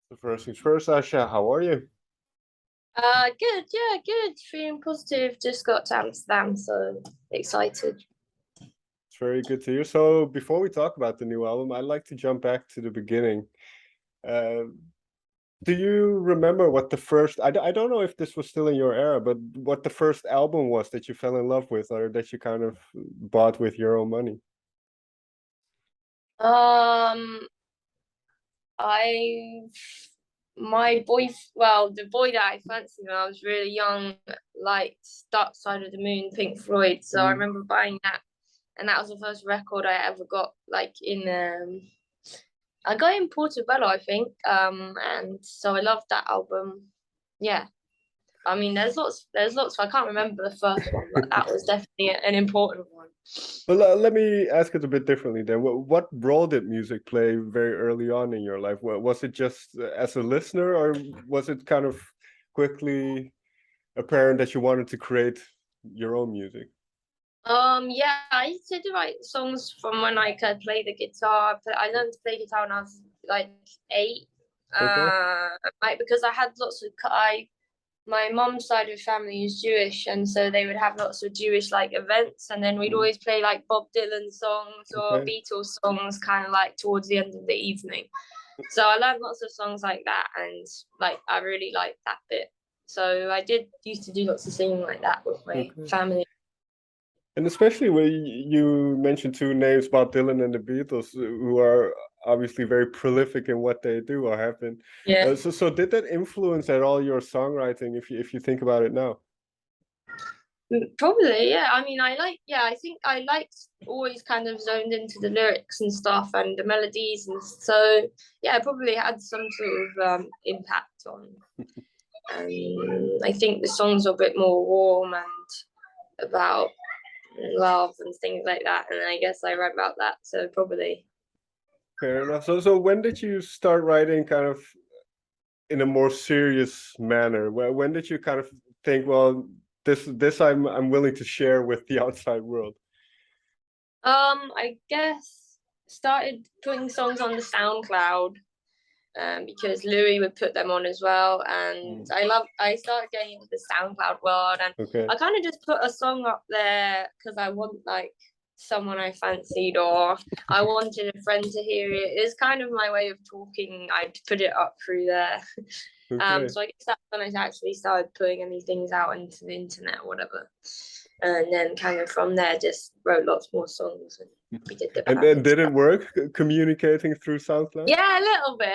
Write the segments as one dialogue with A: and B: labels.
A: So first things first, Asha, how are you?
B: Good, yeah, good. Feeling positive. Just got to Amsterdam, so excited.
A: It's very good to hear. So before we talk about the new album, I'd like to jump back to the beginning. Uh, do you remember what the first, I don't know if this was still in your era, but what the first album was that you fell in love with or that you kind of bought with your own money?
B: Um, I, the boy that I fancied when I was really young, liked Dark Side of the Moon, Pink Floyd. So I
A: Mm,
B: remember buying that, and that was the first record I ever got, I got in Portobello, I think. And so I loved that album. Yeah. I mean, there's lots. I can't remember the first one, but that was definitely an important one.
A: But let me ask it a bit differently then. What role did music play very early on in your life? Was it just as a listener, or was it kind of quickly apparent that you wanted to create your own music?
B: Yeah, I used to write songs from when I could play the guitar. I learned to play guitar when I was like 8.
A: Okay.
B: Because I had lots of my mom's side of the family is Jewish, and so they would have lots of Jewish like events, and then we'd
A: Mm,
B: always play like Bob Dylan songs or
A: okay.
B: Beatles songs, kind of like towards the end of the evening. So I learned lots of songs like that, and like I really liked that bit. So I did used to do lots of singing like that with my
A: Okay.
B: family.
A: And especially when you mentioned two names, Bob Dylan and the Beatles, who are obviously very prolific in what they do or have been.
B: Yeah.
A: So did that influence at all your songwriting, if you think about it now?
B: Probably, yeah. I mean, I think I liked always kind of zoned into the lyrics and stuff and the melodies. And so, yeah, it probably had some sort of impact on. I think the songs are a bit more warm and about love and things like that. And I guess I write about that. So, probably.
A: Fair enough. So when did you start writing kind of in a more serious manner? When did you kind of think, well, this I'm willing to share with the outside world?
B: I guess started putting songs on the SoundCloud because Louis would put them on as well. And
A: Mm,
B: I started getting into the SoundCloud world, and
A: okay.
B: I kind of just put a song up there because I want like someone I fancied, or I wanted a friend to hear it. It's kind of my way of talking. I'd put it up through there.
A: Okay.
B: So I guess that's when I actually started putting any things out into the internet or whatever. And then kind of from there, just wrote lots more songs, and we did the
A: And
B: band
A: then
B: and
A: did it
B: stuff.
A: work communicating through SoundCloud?
B: Yeah, a little bit.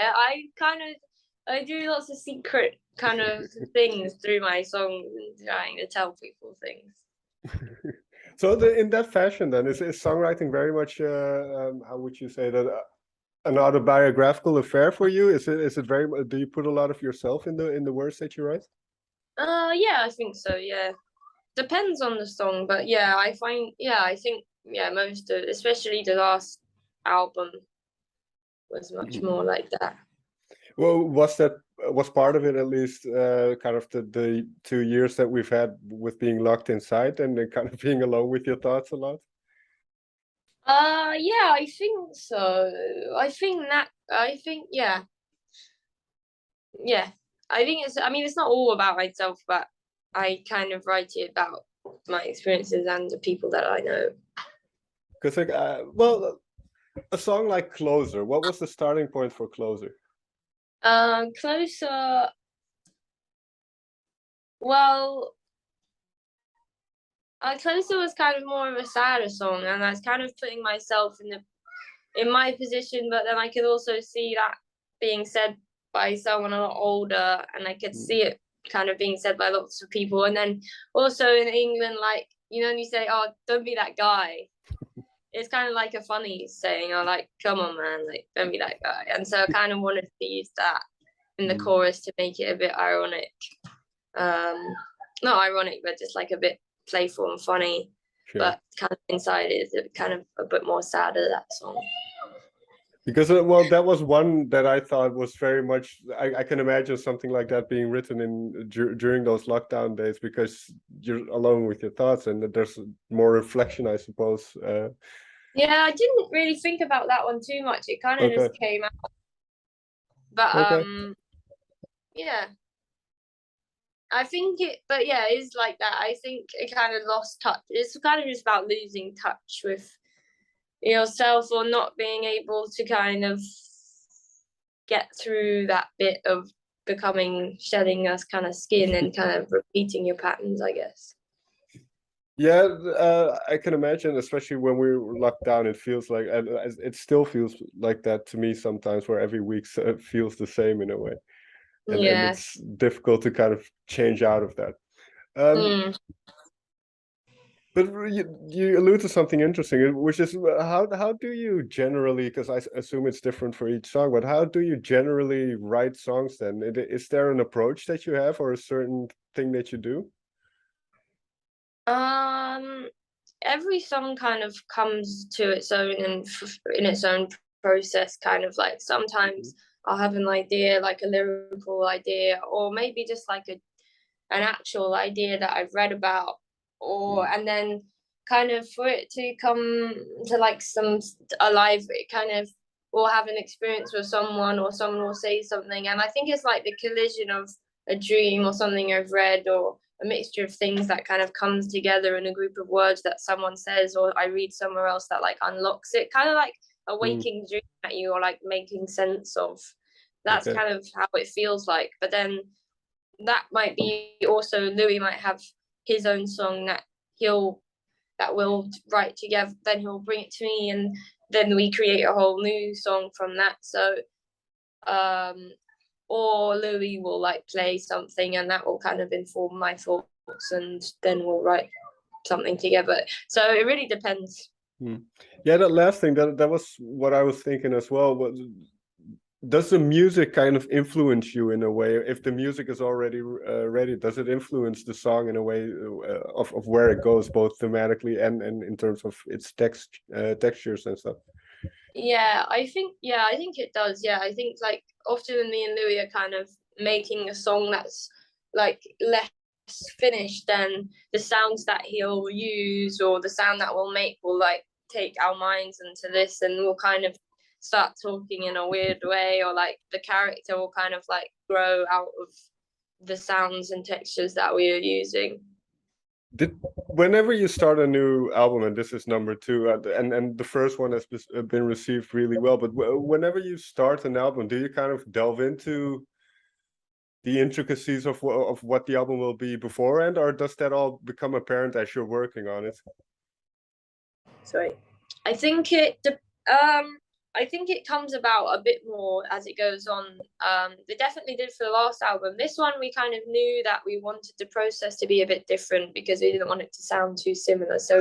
B: I do lots of secret kind of things through my songs and trying to tell people things.
A: So in that fashion, then is songwriting very much how would you say that an autobiographical affair for you? Is it very do you put a lot of yourself in the words that you write?
B: Yeah, I think so. Yeah, depends on the song, but yeah, I think most of, especially the last album was much
A: Mhm.
B: more like that.
A: Well, was part of it at least kind of the 2 years that we've had with being locked inside and then kind of being alone with your thoughts a lot?
B: Yeah, I think so. I think yeah. I mean, it's not all about myself, but I kind of write it about my experiences and the people that I know.
A: Because like well, a song like Closer, what was the starting point for Closer?
B: Closer. Well, Closer was kind of more of a sadder song, and I was kind of putting myself in my position, but then I could also see that being said by someone a lot older, and I could
A: Mm,
B: see it kind of being said by lots of people. And then also in England, like you say, "Oh, don't be that guy." It's kind of like a funny saying, "Oh, like, come on, man, like, don't be that guy." And so I kind of wanted to use that in the
A: mm,
B: chorus to make it a bit ironic. Um, Not ironic, but just like a bit playful and funny.
A: sure.
B: But kind of inside it is kind of a bit more sadder, that song.
A: Because well, that was one that I thought was very much. I can imagine something like that being written in during those lockdown days because you're alone with your thoughts and there's more reflection, I suppose.
B: Yeah, I didn't really think about that one too much. It kind of
A: Okay.
B: just came out. But
A: Okay.
B: yeah, I think but yeah, it is like that. I think it kind of lost touch. It's kind of just about losing touch with yourself, or not being able to kind of get through that bit of shedding us kind of skin and kind of repeating your patterns, I guess.
A: Yeah, I can imagine, especially when we're locked down, it feels like, and it still feels like that to me sometimes, where every week feels the same in a way. And
B: Yeah.
A: it's difficult to kind of change out of that.
B: Mm.
A: But you allude to something interesting, which is how do you generally, because I assume it's different for each song, but how do you generally write songs then? Is there an approach that you have, or a certain thing that you do?
B: Every song kind of comes to its own and in its own process. Kind of like sometimes I'll have an idea, like a lyrical idea, or maybe just like an actual idea that I've read about, or and then kind of for it to come to like some alive, it kind of will have an experience with someone, or someone will say something, and I think it's like the collision of a dream or something I've read, or a mixture of things that kind of comes together in a group of words that someone says or I read somewhere else that like unlocks it, kind of like a
A: Mm,
B: waking dream at you, or like making sense of. That's
A: okay.
B: kind of how it feels like. But then that might be also Louis might have his own song that we'll write together, then he'll bring it to me, and then we create a whole new song from that. So or Louis will like play something, and that will kind of inform my thoughts, and then we'll write something together. So it really depends.
A: Yeah, that last thing, that was what I was thinking as well. Does the music kind of influence you in a way? If the music is already ready, does it influence the song in a way of where it goes, both thematically and in terms of its textures and stuff?
B: I think it does. Yeah, I think like often me and Louis are kind of making a song that's like less finished, than the sounds that he'll use or the sound that we'll make will like take our minds into this, and we'll kind of start talking in a weird way, or like the character will kind of like grow out of the sounds and textures that we are using.
A: Whenever you start a new album, and this is number two, and the first one has been received really well, but whenever you start an album, do you kind of delve into the intricacies of what the album will be beforehand, or does that all become apparent as you're working on it?
B: Sorry. I think it um I think it comes about a bit more as it goes on. They definitely did for the last album. This one we kind of knew that we wanted the process to be a bit different, because we didn't want it to sound too similar. So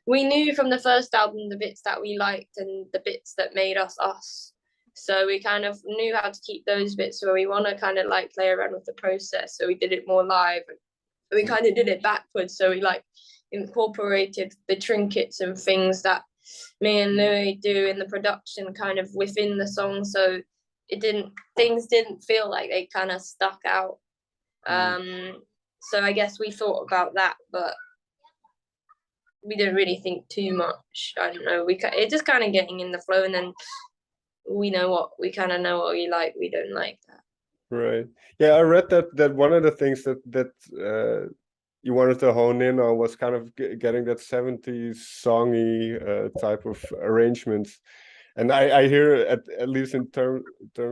B: we knew from the first album the bits that we liked and the bits that made us us. So we kind of knew how to keep those bits where we want to kind of like play around with the process. So we did it more live. We kind of did it backwards. So we like incorporated the trinkets and things that me and Louis do in the production kind of within the song, so things didn't feel like they kind of stuck out. So I guess we thought about that, but we didn't really think too much. I don't know, it's just kind of getting in the flow, and then we know what we like, we don't like that.
A: Right. Yeah, I read that one of the things that you wanted to hone in on was kind of getting that 70s songy type of arrangements. And I hear, at least in terms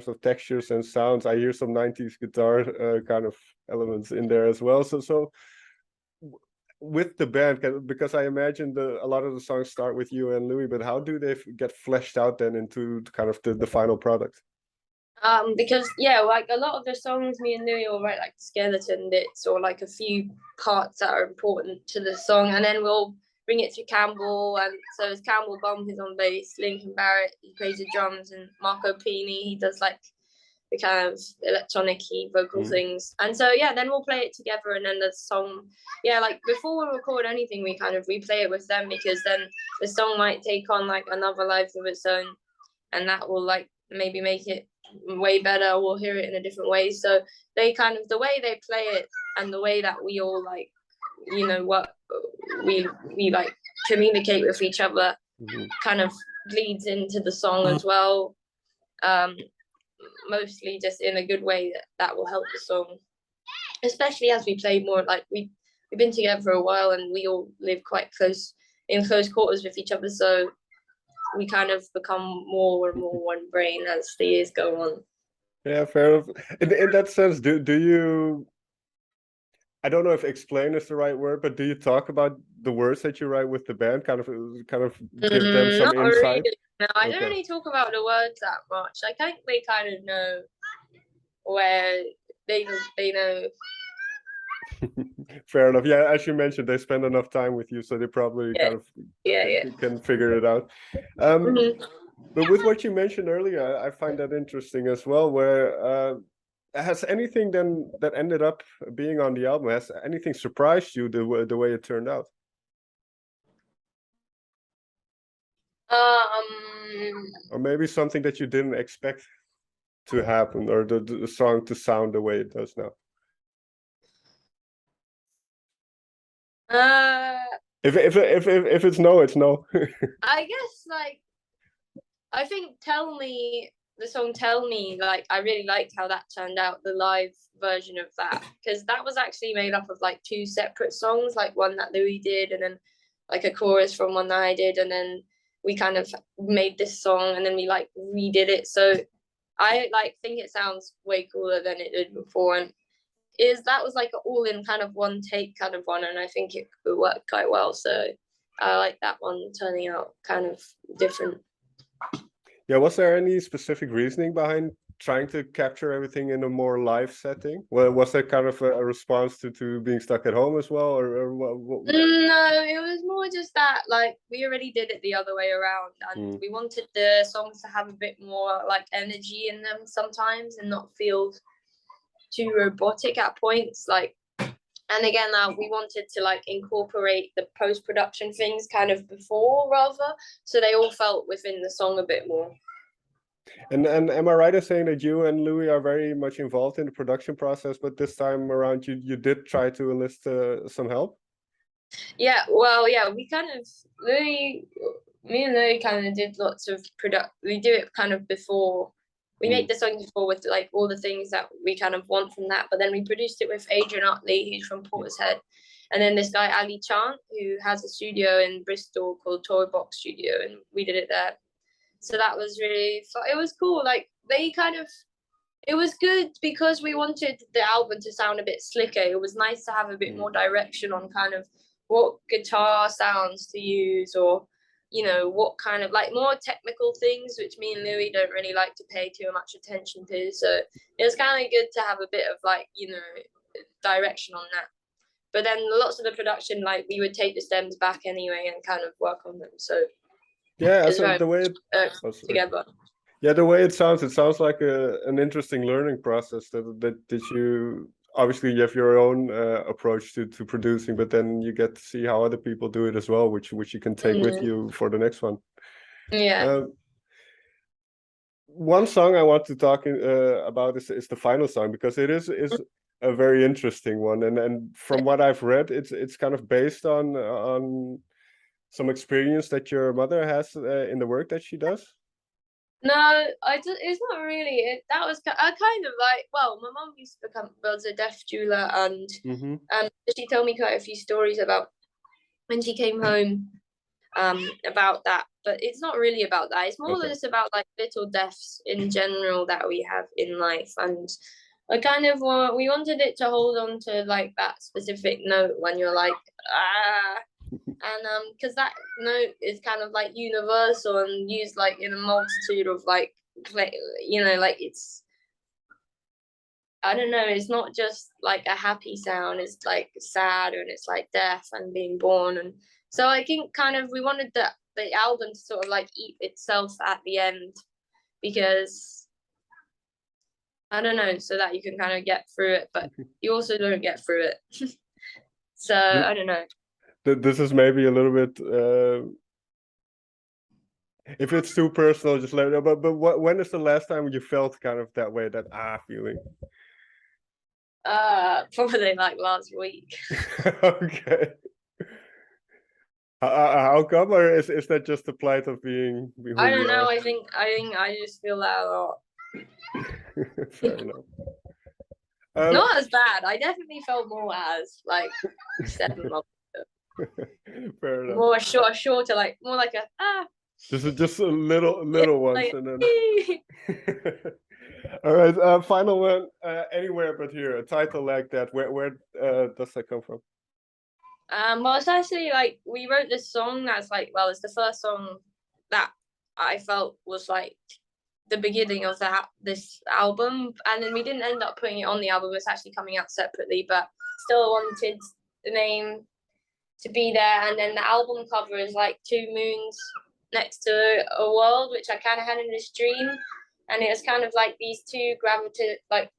A: of textures and sounds, I hear some 90s guitar kind of elements in there as well. So with the band, because I imagine a lot of the songs start with you and Louis, but how do they get fleshed out then into kind of the final product?
B: Because yeah, like a lot of the songs me and Louis will write like skeleton bits, or like a few parts that are important to the song, and then we'll bring it to Campbell. And so it's Campbell Bum who's on bass, Lincoln Barrett he plays the drums, and Marco Pini he does like the kind of electronic-y vocal things. And so yeah, then we'll play it together, and then the song, yeah, like before we record anything we kind of replay it with them, because then the song might take on like another life of its own, and that will like maybe make it way better. We'll hear it in a different way. So they kind of, the way they play it and the way that we all like, what we like communicate with each other kind of leads into the song as well. mostly just in a good way that will help the song, especially as we play more. Like we've been together for a while and we all live quite close quarters with each other, so we kind of become more and more one brain as the years go on.
A: Yeah, fair enough. In that sense, do you, I don't know if explain is the right word, but do you talk about the words that you write with the band, kind of give them some
B: Not
A: insight?
B: really. No, I don't
A: Okay.
B: really talk about the words that much. I think they kind of know where they know.
A: Fair enough. Yeah, as you mentioned, they spend enough time with you, so they probably
B: Yeah,
A: kind of
B: yeah.
A: can figure it out. But with what you mentioned earlier, I find that interesting as well, where has anything then that ended up being on the album, has anything surprised you the way it turned out? Or maybe something that you didn't expect to happen, or the song to sound the way it does now? If it's no, it's no.
B: I guess like I think the song Tell Me, like I really liked how that turned out, the live version of that, because that was actually made up of like two separate songs, like one that Louis did and then like a chorus from one that I did, and then we kind of made this song and then we like redid it. So I like think it sounds way cooler than it did before, and that was like all in kind of one take kind of one, and I think it worked quite well. So I like that one turning out kind of different.
A: Yeah, was there any specific reasoning behind trying to capture everything in a more live setting? Well, was that kind of a response to being stuck at home as well, or what?
B: No, it was more just that like we already did it the other way around, and we wanted the songs to have a bit more like energy in them sometimes and not feel too robotic at points. Like, and again, we wanted to like incorporate the post-production things kind of before rather, so they all felt within the song a bit more.
A: And am I right in saying that you and Louis are very much involved in the production process, but this time around you did try to enlist some help?
B: Yeah, well, yeah, we kind of me and Louis kind of did lots of we do it kind of before. We made the song before with like all the things that we kind of want from that, but then we produced it with Adrian Utley, who's from Portishead, and then this guy Ali Chant, who has a studio in Bristol called Toy Box Studio, and we did it there. So that was really fun. It was cool. Like it was good because we wanted the album to sound a bit slicker. It was nice to have a bit more direction on kind of what guitar sounds to use, or what kind of like more technical things, which me and Louis don't really like to pay too much attention to. So it was kind of good to have a bit of like direction on that. But then lots of the production, like we would take the stems back anyway and kind of work on them. So
A: yeah, so the way
B: together.
A: Yeah, the way it sounds like an interesting learning process that you obviously you have your own approach to producing, but then you get to see how other people do it as well, which you can take with you for the next one.
B: Yeah.
A: One song I want to talk about is the final song, because it is a very interesting one, and from what I've read, it's kind of based on some experience that your mother has in the work that she does.
B: No, it's not really. That was I kind of like. Well, my mom was a deaf doula, and she told me quite a few stories about when she came home, about that. But it's not really about that. It's more just about like little deaths in general that we have in life, and I kind of we wanted it to hold on to like that specific note when you're like and because that note is kind of like universal and used like in a multitude of like like it's, I don't know, it's not just like a happy sound, it's like sad, and it's like death and being born. And so I think kind of we wanted the album to sort of like eat itself at the end, because I don't know, so that you can kind of get through it, but you also don't get through it. So I don't know.
A: This is maybe a little bit if it's too personal, just let me know. But when is the last time you felt kind of that way, that feeling?
B: Probably like last week.
A: Okay. How come, or is that just the plight of being who
B: I don't
A: you
B: know.
A: are?
B: I think I just feel that a lot.
A: Fair enough.
B: Not as bad. I definitely felt more as like 7 months.
A: Fair enough.
B: More shorter, like more like a
A: Just a little ones,
B: like,
A: and then. All right, final one. Anywhere but here. A title like that. Where does that come from?
B: Well, it's actually like we wrote this song that's like, well, it's the first song that I felt was like the beginning of this album, and then we didn't end up putting it on the album. It's actually coming out separately, but still wanted the name to be there. And then the album cover is like 2 moons next to a world, which I kind of had in this dream, and it was kind of like these 2 gravity, like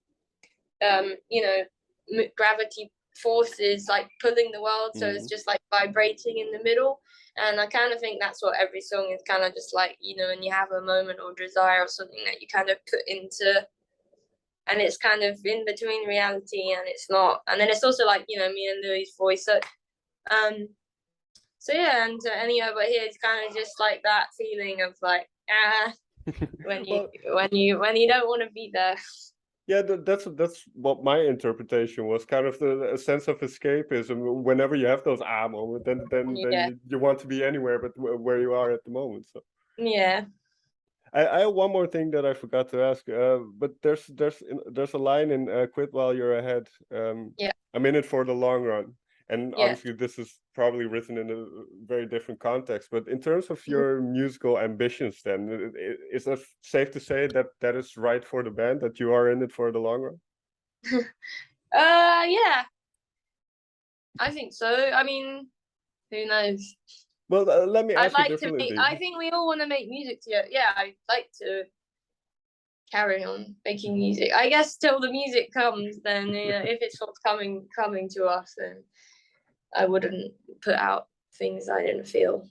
B: gravity forces like pulling the world, so it's just like vibrating in the middle. And I kind of think that's what every song is, kind of just like, when you have a moment or desire or something that you kind of put into, and it's kind of in between reality and it's not. And then it's also like, me and Louis' voice. So yeah, and anywhere but here, it's kind of just like that feeling of like when you don't want to be there.
A: Yeah, that's what my interpretation was. Kind of a sense of escapism. Whenever you have those moments, then you want to be anywhere but where you are at the moment. So
B: yeah.
A: I have one more thing that I forgot to ask. But there's a line in "Quit While You're Ahead." I'm in it for the long run, and obviously this is probably written in a very different context. But in terms of your musical ambitions, then is it safe to say that that is right for the band, that you are in it for the long run?
B: Yeah, I think so. I mean, who knows?
A: Well, let me ask you differently.
B: I think we all want to make music together. Yeah, I'd like to carry on making music. I guess till the music comes, then if it's what's coming to us, then I wouldn't put out things I didn't feel.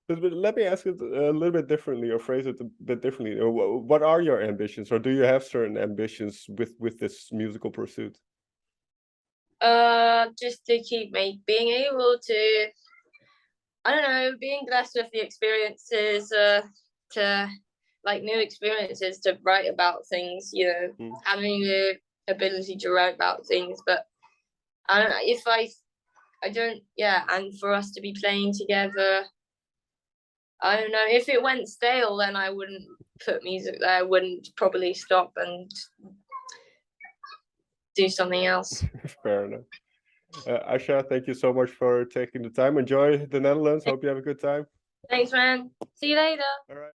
A: But let me ask it a little bit differently, or phrase it a bit differently. What are your ambitions, or do you have certain ambitions with this musical pursuit?
B: Just to keep being able to, I don't know, being blessed with the experiences, to like new experiences, to write about things, having the ability to write about things. But I don't know if I don't, and for us to be playing together, I don't know, if it went stale, then I wouldn't put music there. I wouldn't probably stop and do something else.
A: Fair enough. Asha, thank you so much for taking the time. Enjoy the Netherlands. Hope you have a good time.
B: Thanks, man. See you later.
A: All right.